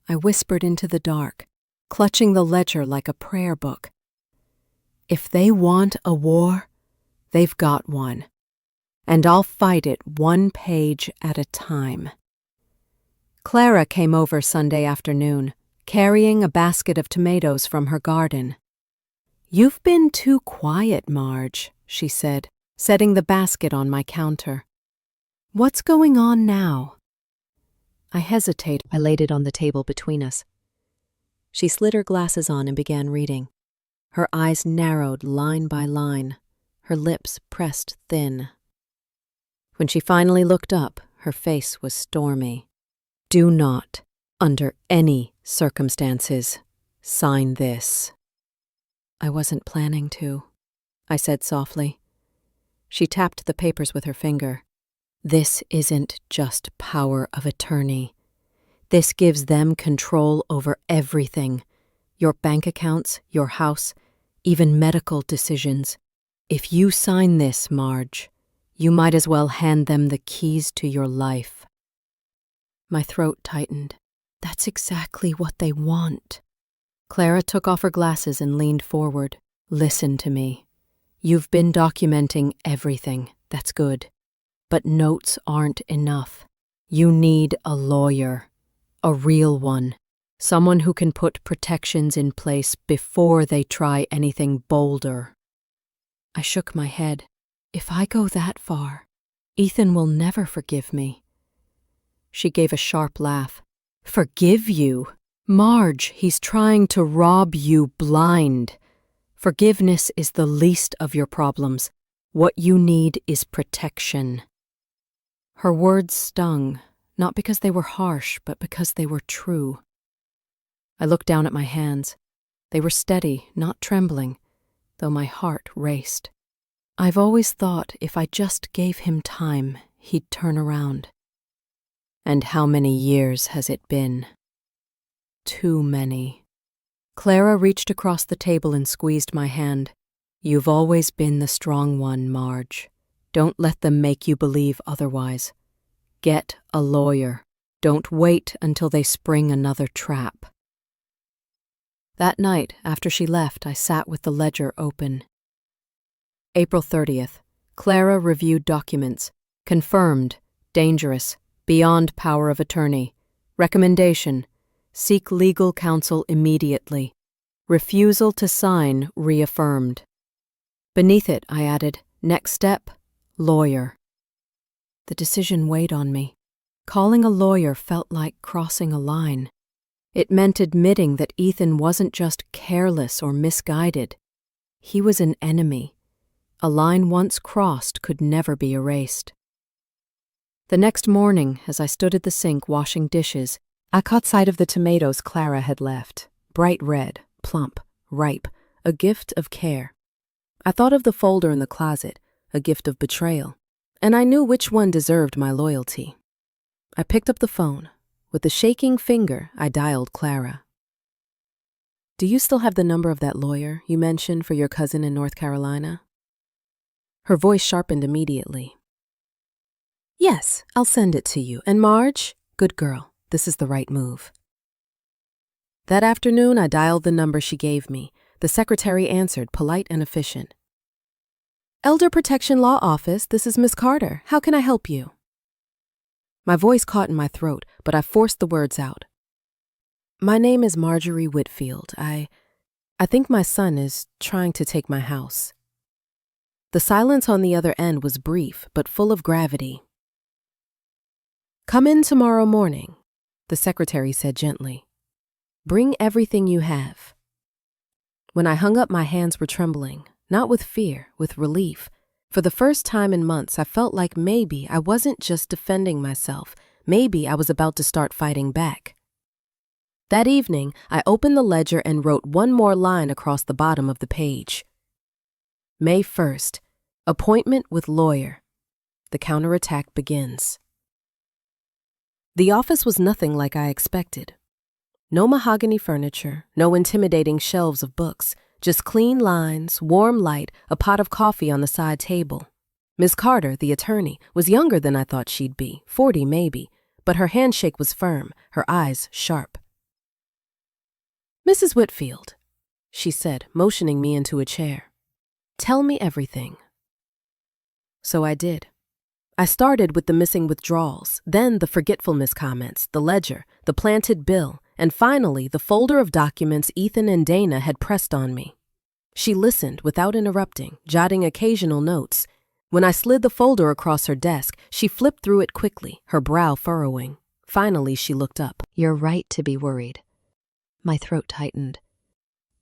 I whispered into the dark, clutching the ledger like a prayer book. If they want a war, they've got one, and I'll fight it one page at a time. Clara came over Sunday afternoon, carrying a basket of tomatoes from her garden. "You've been too quiet, Marge," she said, setting the basket on my counter. "What's going on now?" I hesitated. I laid it on the table between us. She slid her glasses on and began reading. Her eyes narrowed line by line, her lips pressed thin. When she finally looked up, her face was stormy. "Do not, under any circumstances, sign this." "I wasn't planning to," I said softly. She tapped the papers with her finger. "This isn't just power of attorney. This gives them control over everything. Your bank accounts, your house, even medical decisions. If you sign this, Marge, you might as well hand them the keys to your life." My throat tightened. That's exactly what they want. Clara took off her glasses and leaned forward. "Listen to me. You've been documenting everything. That's good. But notes aren't enough. You need a lawyer. A real one. Someone who can put protections in place before they try anything bolder." I shook my head. If I go that far, Ethan will never forgive me. She gave a sharp laugh. "Forgive you? Marge, he's trying to rob you blind. Forgiveness is the least of your problems. What you need is protection. Her words stung, not because they were harsh, but because they were true. I looked down at my hands. They were steady, not trembling, though my heart raced. I've always thought if I just gave him time, he'd turn around. And how many years has it been? Too many. Clara reached across the table and squeezed my hand. You've always been the strong one, Marge. Don't let them make you believe otherwise. Get a lawyer. Don't wait until they spring another trap. That night, after she left, I sat with the ledger open. April 30th. Clara reviewed documents. Confirmed. Dangerous. Beyond power of attorney. Recommendation. Seek legal counsel immediately. Refusal to sign reaffirmed. Beneath it, I added, next step, lawyer. The decision weighed on me. Calling a lawyer felt like crossing a line. It meant admitting that Ethan wasn't just careless or misguided. He was an enemy. A line once crossed could never be erased. The next morning, as I stood at the sink washing dishes, I caught sight of the tomatoes Clara had left. Bright red, plump, ripe, a gift of care. I thought of the folder in the closet, a gift of betrayal, and I knew which one deserved my loyalty. I picked up the phone. With a shaking finger, I dialed Clara. Do you still have the number of that lawyer you mentioned for your cousin in North Carolina? Her voice sharpened immediately. Yes, I'll send it to you. And Marge? Good girl. This is the right move. That afternoon, I dialed the number she gave me. The secretary answered, polite and efficient. Elder Protection Law Office, this is Miss Carter. How can I help you? My voice caught in my throat, but I forced the words out. My name is Marjorie Whitfield. I think my son is trying to take my house. The silence on the other end was brief, but full of gravity. Come in tomorrow morning, the secretary said gently. Bring everything you have. When I hung up, my hands were trembling, not with fear, with relief. For the first time in months, I felt like maybe I wasn't just defending myself. Maybe I was about to start fighting back. That evening, I opened the ledger and wrote one more line across the bottom of the page. May 1st, appointment with lawyer. The counterattack begins. The office was nothing like I expected. No mahogany furniture, no intimidating shelves of books, just clean lines, warm light, a pot of coffee on the side table. Miss Carter, the attorney, was younger than I thought she'd be, 40 maybe, but her handshake was firm, her eyes sharp. Mrs. Whitfield, she said, motioning me into a chair. Tell me everything. So I did. I started with the missing withdrawals, then the forgetfulness comments, the ledger, the planted bill, and finally the folder of documents Ethan and Dana had pressed on me. She listened without interrupting, jotting occasional notes. When I slid the folder across her desk, she flipped through it quickly, her brow furrowing. Finally, she looked up. You're right to be worried. My throat tightened.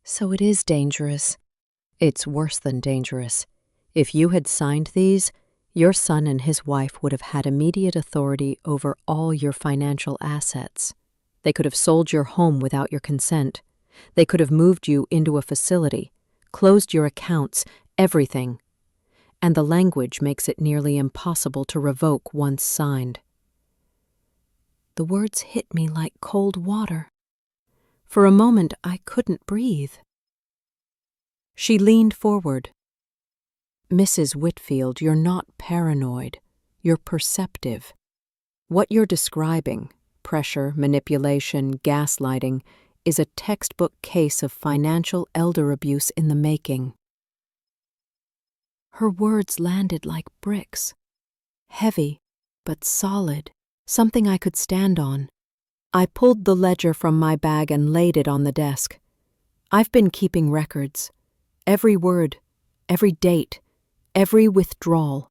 So it is dangerous. It's worse than dangerous. If you had signed these, your son and his wife would have had immediate authority over all your financial assets. They could have sold your home without your consent. They could have moved you into a facility, closed your accounts, everything. And the language makes it nearly impossible to revoke once signed. The words hit me like cold water. For a moment, I couldn't breathe. She leaned forward. Mrs. Whitfield, you're not paranoid. You're perceptive. What you're describing, pressure, manipulation, gaslighting, is a textbook case of financial elder abuse in the making. Her words landed like bricks. Heavy, but solid, something I could stand on. I pulled the ledger from my bag and laid it on the desk. I've been keeping records. Every word, every date, every withdrawal.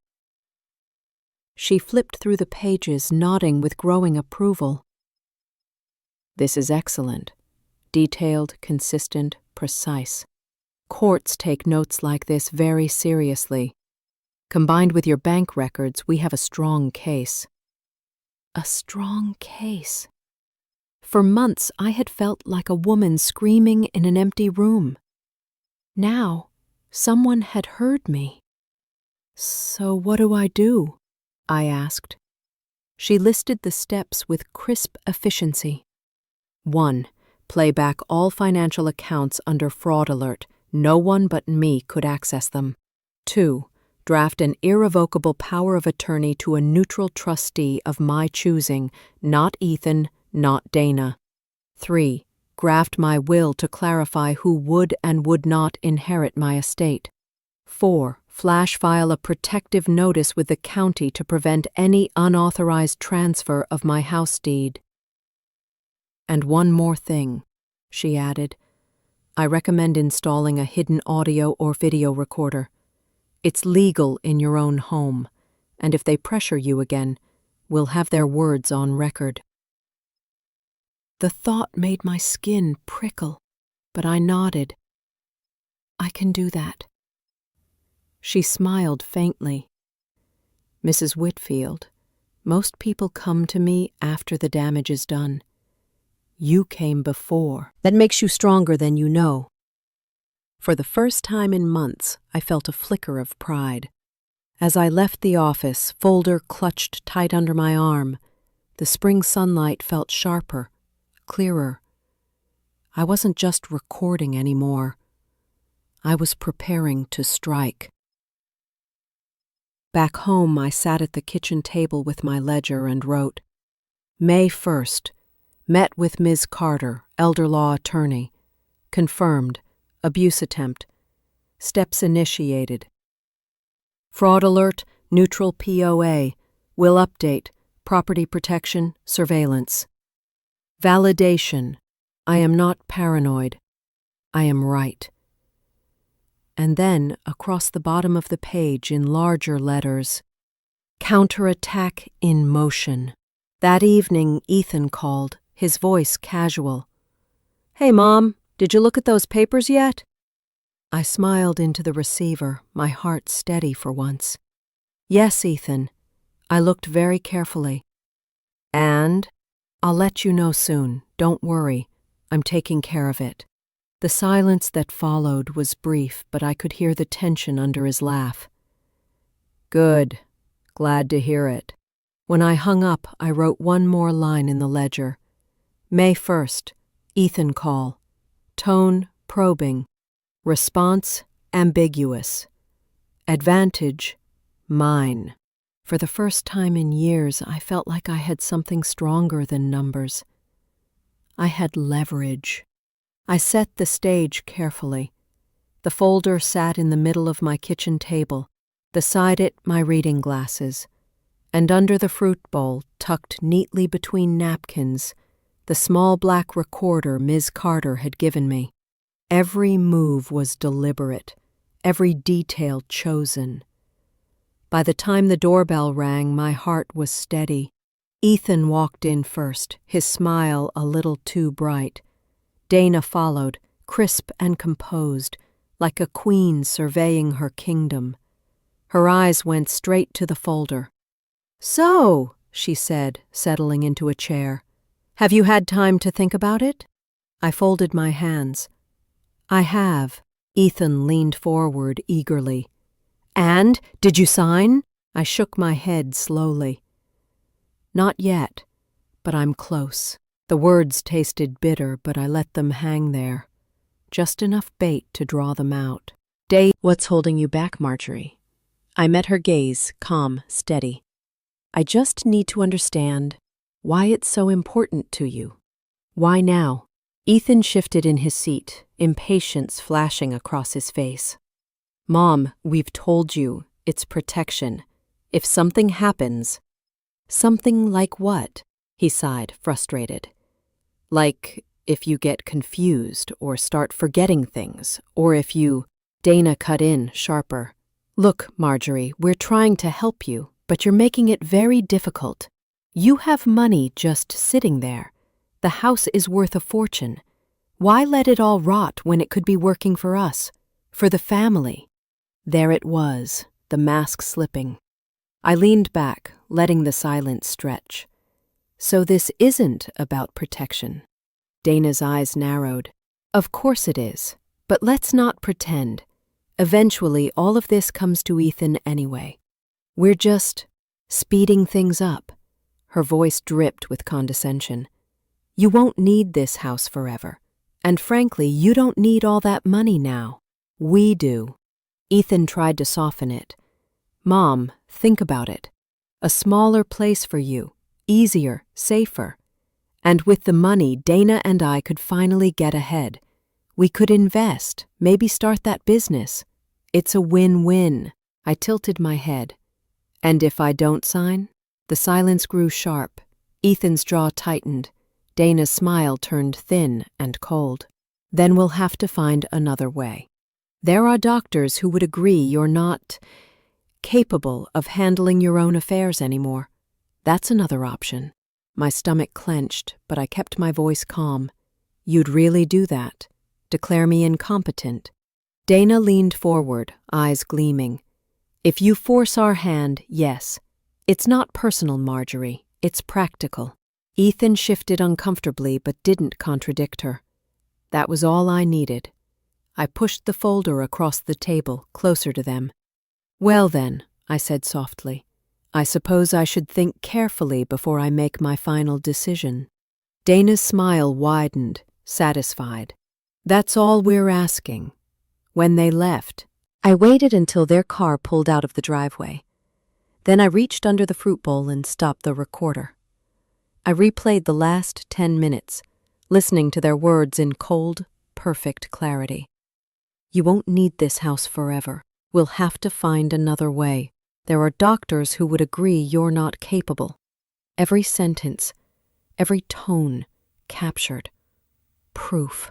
She flipped through the pages, nodding with growing approval. This is excellent. Detailed, consistent, precise. Courts take notes like this very seriously. Combined with your bank records, we have a strong case. A strong case. For months, I had felt like a woman screaming in an empty room. Now, someone had heard me. So what do I do? I asked. She listed the steps with crisp efficiency. 1. Play back all financial accounts under fraud alert. No one but me could access them. 2. Draft an irrevocable power of attorney to a neutral trustee of my choosing, not Ethan, not Dana. 3. Graft my will to clarify who would and would not inherit my estate. 4. Flash file a protective notice with the county to prevent any unauthorized transfer of my house deed. And one more thing, she added. I recommend installing a hidden audio or video recorder. It's legal in your own home, and if they pressure you again, we'll have their words on record. The thought made my skin prickle, but I nodded. I can do that. She smiled faintly. Mrs. Whitfield, most people come to me after the damage is done. You came before. That makes you stronger than you know. For the first time in months, I felt a flicker of pride. As I left the office, folder clutched tight under my arm, the spring sunlight felt sharper, clearer. I wasn't just recording anymore. I was preparing to strike. Back home, I sat at the kitchen table with my ledger and wrote, May 1st, met with Ms. Carter, elder law attorney. Confirmed, abuse attempt. Steps initiated. Fraud alert, neutral POA. Will update, property protection, surveillance. Validation, I am not paranoid. I am right. And then, across the bottom of the page in larger letters, counterattack in motion. That evening, Ethan called, his voice casual. Hey, Mom, did you look at those papers yet? I smiled into the receiver, my heart steady for once. Yes, Ethan. I looked very carefully. And? I'll let you know soon. Don't worry. I'm taking care of it. The silence that followed was brief, but I could hear the tension under his laugh. Good. Glad to hear it. When I hung up, I wrote one more line in the ledger. May 1st, Ethan call. Tone, probing. Response, ambiguous. Advantage, mine. For the first time in years, I felt like I had something stronger than numbers. I had leverage. I set the stage carefully. The folder sat in the middle of my kitchen table, beside it my reading glasses, and under the fruit bowl, tucked neatly between napkins, the small black recorder Ms. Carter had given me. Every move was deliberate, every detail chosen. By the time the doorbell rang, my heart was steady. Ethan walked in first, his smile a little too bright. Dana followed, crisp and composed, like a queen surveying her kingdom. Her eyes went straight to the folder. So, she said, settling into a chair, have you had time to think about it? I folded my hands. I have. Ethan leaned forward eagerly. And, did you sign? I shook my head slowly. Not yet, but I'm close. The words tasted bitter, but I let them hang there. Just enough bait to draw them out. What's holding you back, Marjorie? I met her gaze, calm, steady. I just need to understand why it's so important to you. Why now? Ethan shifted in his seat, impatience flashing across his face. Mom, we've told you, it's protection. If something happens... Something like what? He sighed, frustrated. Like if you get confused or start forgetting things, or if you... Dana cut in, sharper. Look, Marjorie, we're trying to help you, but you're making it very difficult. You have money just sitting there. The house is worth a fortune. Why let it all rot when it could be working for us, for the family? There it was, the mask slipping. I leaned back, letting the silence stretch. So this isn't about protection. Dana's eyes narrowed. Of course it is, but let's not pretend. Eventually, all of this comes to Ethan anyway. We're just speeding things up. Her voice dripped with condescension. You won't need this house forever. And frankly, you don't need all that money now. We do. Ethan tried to soften it. Mom, think about it. A smaller place for you, easier, safer. And with the money, Dana and I could finally get ahead. We could invest, maybe start that business. It's a win-win. I tilted my head. And if I don't sign? The silence grew sharp. Ethan's jaw tightened. Dana's smile turned thin and cold. Then we'll have to find another way. There are doctors who would agree you're not capable of handling your own affairs anymore. That's another option. My stomach clenched, but I kept my voice calm. You'd really do that? Declare me incompetent? Dana leaned forward, eyes gleaming. If you force our hand, yes. It's not personal, Marjorie. It's practical. Ethan shifted uncomfortably but didn't contradict her. That was all I needed. I pushed the folder across the table, closer to them. Well then, I said softly, I suppose I should think carefully before I make my final decision. Dana's smile widened, satisfied. That's all we're asking. When they left, I waited until their car pulled out of the driveway. Then I reached under the fruit bowl and stopped the recorder. I replayed the last 10 minutes, listening to their words in cold, perfect clarity. You won't need this house forever. We'll have to find another way. There are doctors who would agree you're not capable. Every sentence, every tone, captured. Proof.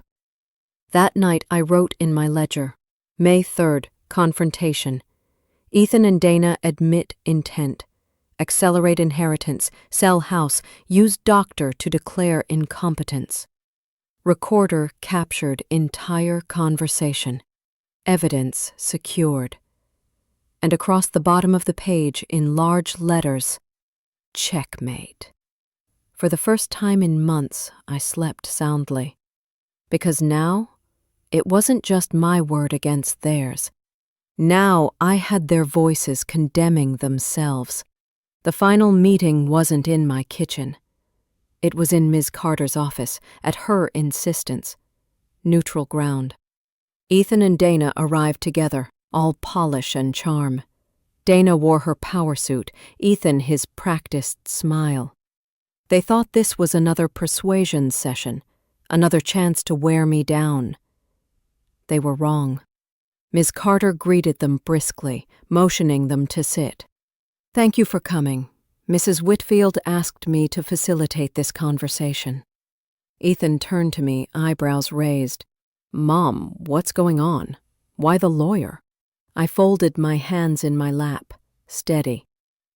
That night I wrote in my ledger, May 3rd, confrontation. Ethan and Dana admit intent. Accelerate inheritance, sell house, use doctor to declare incompetence. Recorder captured entire conversation. Evidence secured. And across the bottom of the page, in large letters, checkmate. For the first time in months, I slept soundly. Because now, it wasn't just my word against theirs. Now I had their voices condemning themselves. The final meeting wasn't in my kitchen. It was in Ms. Carter's office, at her insistence. Neutral ground. Ethan and Dana arrived together, all polish and charm. Dana wore her power suit, Ethan his practiced smile. They thought this was another persuasion session, another chance to wear me down. They were wrong. Ms. Carter greeted them briskly, motioning them to sit. Thank you for coming. Mrs. Whitfield asked me to facilitate this conversation. Ethan turned to me, eyebrows raised. Mom, what's going on? Why the lawyer? I folded my hands in my lap, steady.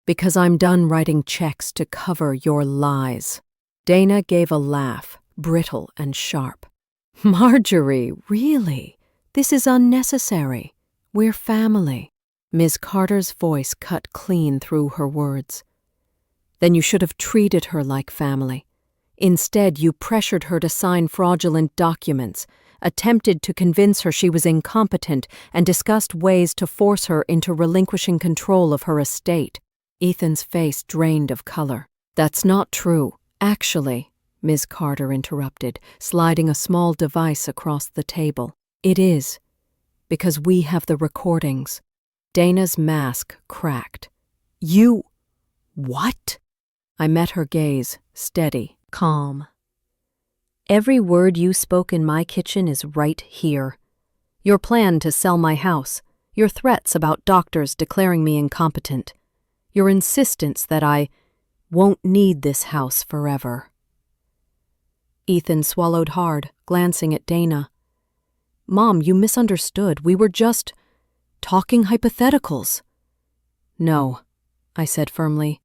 Because I'm done writing checks to cover your lies. Dana gave a laugh, brittle and sharp. Marjorie, really? This is unnecessary. We're family. Ms. Carter's voice cut clean through her words. Then you should have treated her like family. Instead, you pressured her to sign fraudulent documents, attempted to convince her she was incompetent, and discussed ways to force her into relinquishing control of her estate. Ethan's face drained of color. That's not true. Actually, Ms. Carter interrupted, sliding a small device across the table. It is, because we have the recordings. Dana's mask cracked. You... what? I met her gaze, steady, calm. Every word you spoke in my kitchen is right here. Your plan to sell my house, your threats about doctors declaring me incompetent, your insistence that I won't need this house forever. Ethan swallowed hard, glancing at Dana. Mom, you misunderstood. We were just talking hypotheticals. No, I said firmly.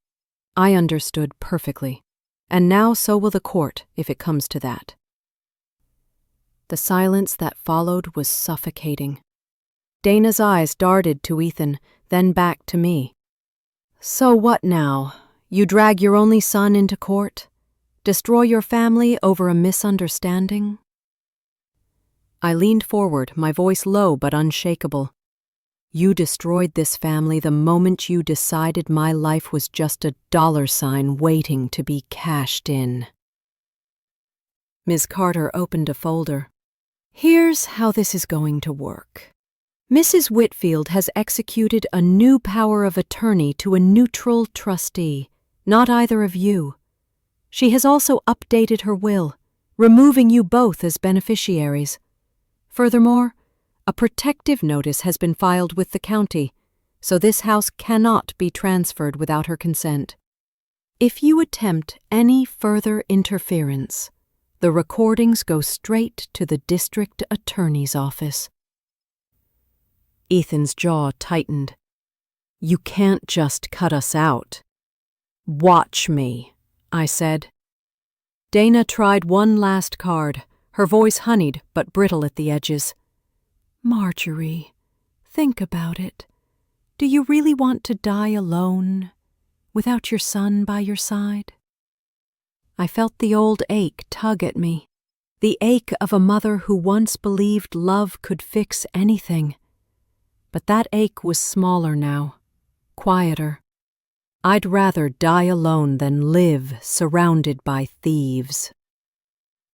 I understood perfectly. And now so will the court, if it comes to that. The silence that followed was suffocating. Dana's eyes darted to Ethan, then back to me. "So what now? You drag your only son into court? Destroy your family over a misunderstanding?" I leaned forward, my voice low but unshakable. "You destroyed this family the moment you decided my life was just a dollar sign waiting to be cashed in." Ms. Carter opened a folder. "Here's how this is going to work. Mrs. Whitfield has executed a new power of attorney to a neutral trustee, not either of you. She has also updated her will, removing you both as beneficiaries. Furthermore, a protective notice has been filed with the county, so this house cannot be transferred without her consent. If you attempt any further interference, the recordings go straight to the district attorney's office." Ethan's jaw tightened. "You can't just cut us out." "Watch me," I said. Dana tried one last card, her voice honeyed but brittle at the edges. "Marjorie, think about it. Do you really want to die alone, without your son by your side?" I felt the old ache tug at me, the ache of a mother who once believed love could fix anything. But that ache was smaller now, quieter. I'd rather die alone than live surrounded by thieves.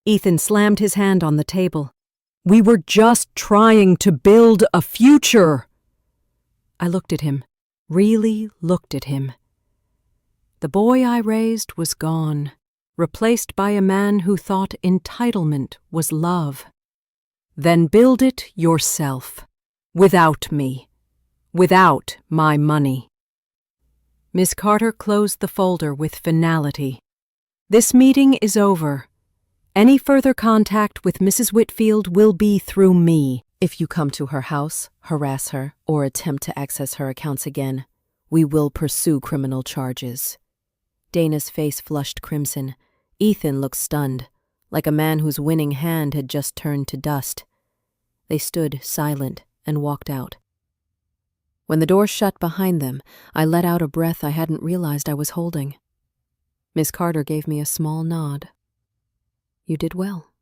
Ethan slammed his hand on the table. "We were just trying to build a future." I looked at him, really looked at him. The boy I raised was gone, replaced by a man who thought entitlement was love. "Then build it yourself, without me, without my money." Miss Carter closed the folder with finality. "This meeting is over. Any further contact with Mrs. Whitfield will be through me. If you come to her house, harass her, or attempt to access her accounts again, we will pursue criminal charges." Dana's face flushed crimson. Ethan looked stunned, like a man whose winning hand had just turned to dust. They stood silent and walked out. When the door shut behind them, I let out a breath I hadn't realized I was holding. Miss Carter gave me a small nod. "You did well.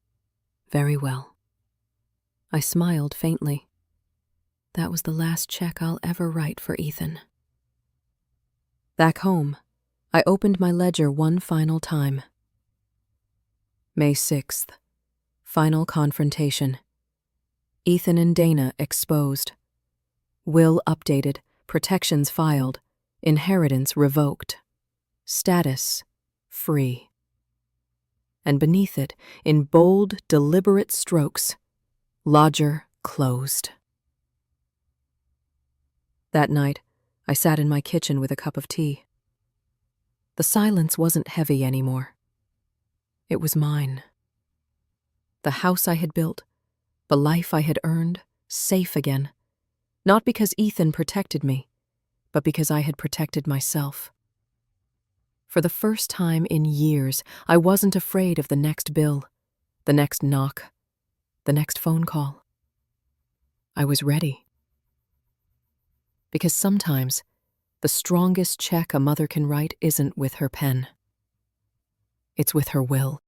Very well." I smiled faintly. That was the last check I'll ever write for Ethan. Back home, I opened my ledger one final time. May 6th. Final confrontation. Ethan and Dana exposed. Will updated, protections filed, inheritance revoked. Status free. And beneath it, in bold, deliberate strokes, lodger closed. That night, I sat in my kitchen with a cup of tea. The silence wasn't heavy anymore. It was mine. The house I had built, the life I had earned, safe again. Not because Ethan protected me, but because I had protected myself. For the first time in years, I wasn't afraid of the next bill, the next knock, the next phone call. I was ready. Because sometimes, the strongest check a mother can write isn't with her pen. It's with her will.